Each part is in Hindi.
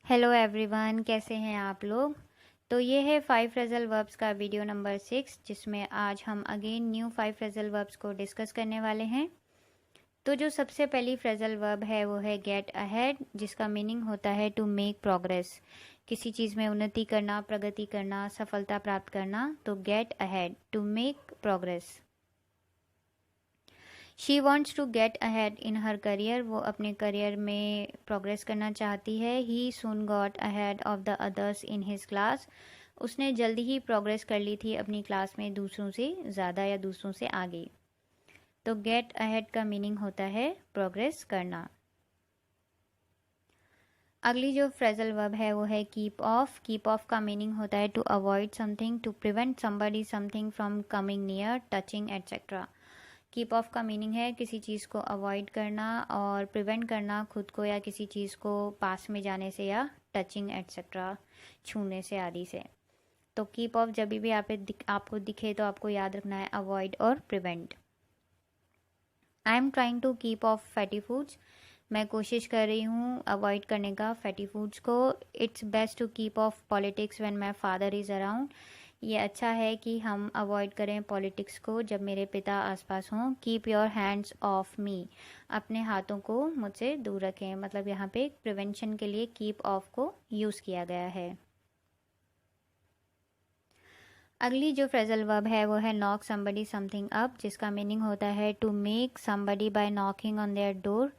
हेलो एवरीवन, कैसे हैं आप लोग। तो ये है 5 फ्रेजल वर्ब्स का वीडियो नंबर 6, जिसमें आज हम अगेन न्यू 5 फ्रेजल वर्ब्स को डिस्कस करने वाले हैं। तो जो सबसे पहली फ्रेजल वर्ब है वो है गेट अहेड, जिसका मीनिंग होता है टू मेक प्रोग्रेस, किसी चीज़ में उन्नति करना, प्रगति करना, सफलता प्राप्त करना। तो get ahead, to make progress. She wants to get ahead in her career, वो अपने करियर में प्रोग्रेस करना चाहती है। He soon got ahead of the others in his class, उसने जल्दी ही प्रोग्रेस कर ली थी अपनी क्लास में दूसरों से ज़्यादा या दूसरों से आगे। तो गेट अहेड का मीनिंग होता है प्रोग्रेस करना। अगली जो फ्रेजल वर्ब है वो है कीप ऑफ। कीप ऑफ का मीनिंग होता है to avoid something, to prevent somebody something from coming near, touching etcetera. Keep off का मीनिंग है किसी चीज़ को अवॉइड करना और प्रिवेंट करना खुद को या किसी चीज़ को पास में जाने से या टचिंग एटसेट्रा, छूने से आदि से। तो कीप ऑफ जब भी आपको दिखे तो आपको याद रखना है अवॉइड और prevent. I am trying to keep off fatty foods, मैं कोशिश कर रही हूँ अवॉइड करने का फैटी फूड्स को। It's best to keep off politics when my father is around, ये अच्छा है कि हम अवॉइड करें पॉलिटिक्स को जब मेरे पिता आसपास हों। Keep your hands of me, अपने हाथों को मुझसे दूर रखें, मतलब यहाँ पे प्रिवेंशन के लिए कीप ऑफ को यूज़ किया गया है। अगली जो फ्रेजल वर्ब है वो है नॉक समबडी समथिंग अप, जिसका मीनिंग होता है to make somebody by knocking on their door,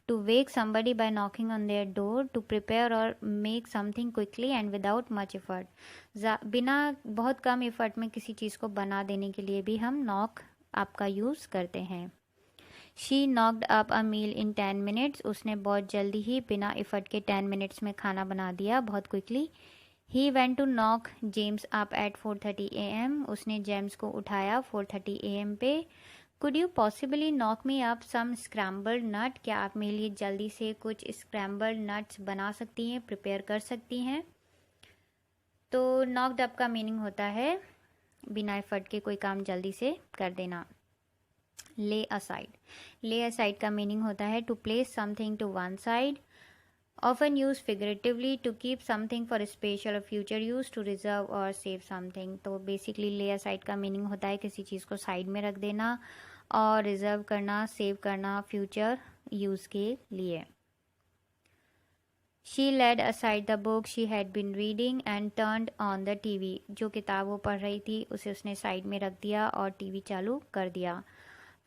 to wake somebody by knocking on their door, to prepare or make something quickly and without much effort। बिना बहुत कम एफर्ट में किसी चीज़ को बना देने के लिए भी हम knock up का यूज़ करते हैं। She knocked up a meal in 10 minutes, उसने बहुत जल्दी ही बिना एफर्ट के 10 मिनट्स में खाना बना दिया, बहुत quickly. He went to knock James up at 4:30 AM, उसने जेम्स को उठाया 4:30 AM पे। Could you possibly knock me up some scrambled nut, क्या आप मेरे लिए जल्दी से कुछ स्क्रैम्बल्ड नट्स बना सकती हैं, प्रिपेयर कर सकती हैं। तो नॉक्ड अप का मीनिंग होता है बिना एफर्ट के कोई काम जल्दी से कर देना। ले असाइड, ले असाइड का मीनिंग होता है to place something to one side, often used figuratively to keep something for special or future use, to reserve or save something। तो बेसिकली ले असाइड का मीनिंग होता है किसी चीज़ को साइड में रख देना और रिजर्व करना, सेव करना फ्यूचर यूज़ के लिए। She laid aside the book she had been reading and turned on the TV, जो किताब वो पढ़ रही थी उसे उसने साइड में रख दिया और टीवी चालू कर दिया।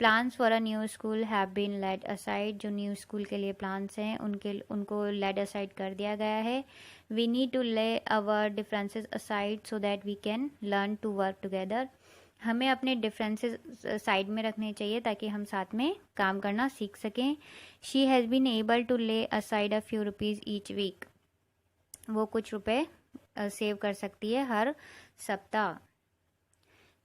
Plans for a new school have been laid aside, जो न्यू स्कूल के लिए प्लान्स हैं उनको लेड असाइड कर दिया गया है। We need to lay our differences aside so that we can learn to work together, हमें अपने डिफरेंसेस साइड में रखने चाहिए ताकि हम साथ में काम करना सीख सकें। She has been able to lay aside a few rupees each week, वो कुछ रुपए सेव कर सकती है हर सप्ताह।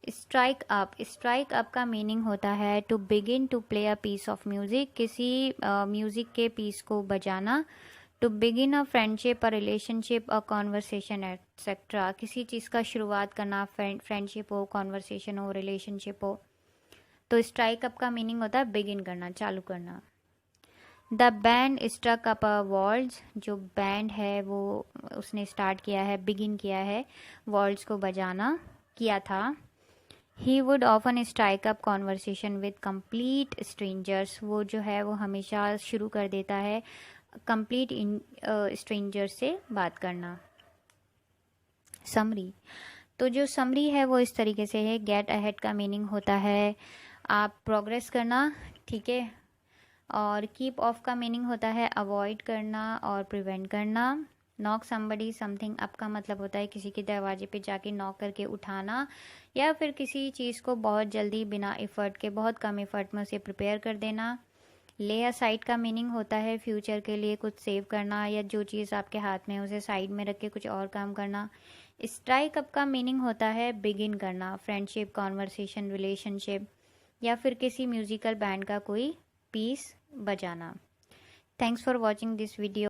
स्ट्राइक अप, स्ट्राइक अप का मीनिंग होता है to begin to play a piece of music, किसी म्यूजिक के पीस को बजाना। To begin a friendship, a relationship, a conversation etcetera, किसी चीज़ का शुरुआत करना, फ्रेंडशिप हो, कॉन्वर्सेशन हो, रिलेशनशिप हो। तो स्ट्राइक अप का मीनिंग होता है बिगिन करना, चालू करना। The band struck up a waltz, जो बैंड है वो उसने स्टार्ट किया है, बिगिन किया है वॉल्स को बजाना, किया था। He would often strike up conversation with complete strangers, वो जो है वो हमेशा शुरू कर देता है complete stranger से बात करना। समरी, तो जो समरी है वो इस तरीके से है। गेट अहेड का मीनिंग होता है आप प्रोग्रेस करना, ठीक है। और कीप ऑफ का मीनिंग होता है अवॉइड करना और प्रिवेंट करना। नॉक समबडी समथिंग अप का मतलब होता है किसी के दरवाजे पे जाके नॉक करके उठाना या फिर किसी चीज़ को बहुत जल्दी बिना एफर्ट के, बहुत कम एफर्ट में उसे प्रिपेयर कर देना। ले असाइड का मीनिंग होता है फ्यूचर के लिए कुछ सेव करना या जो चीज़ आपके हाथ में है उसे साइड में रख के कुछ और काम करना। स्ट्राइक अप का मीनिंग होता है बिगिन करना, फ्रेंडशिप, कॉन्वर्सेशन, रिलेशनशिप या फिर किसी म्यूजिकल बैंड का कोई पीस बजाना। Thanks for watching this video.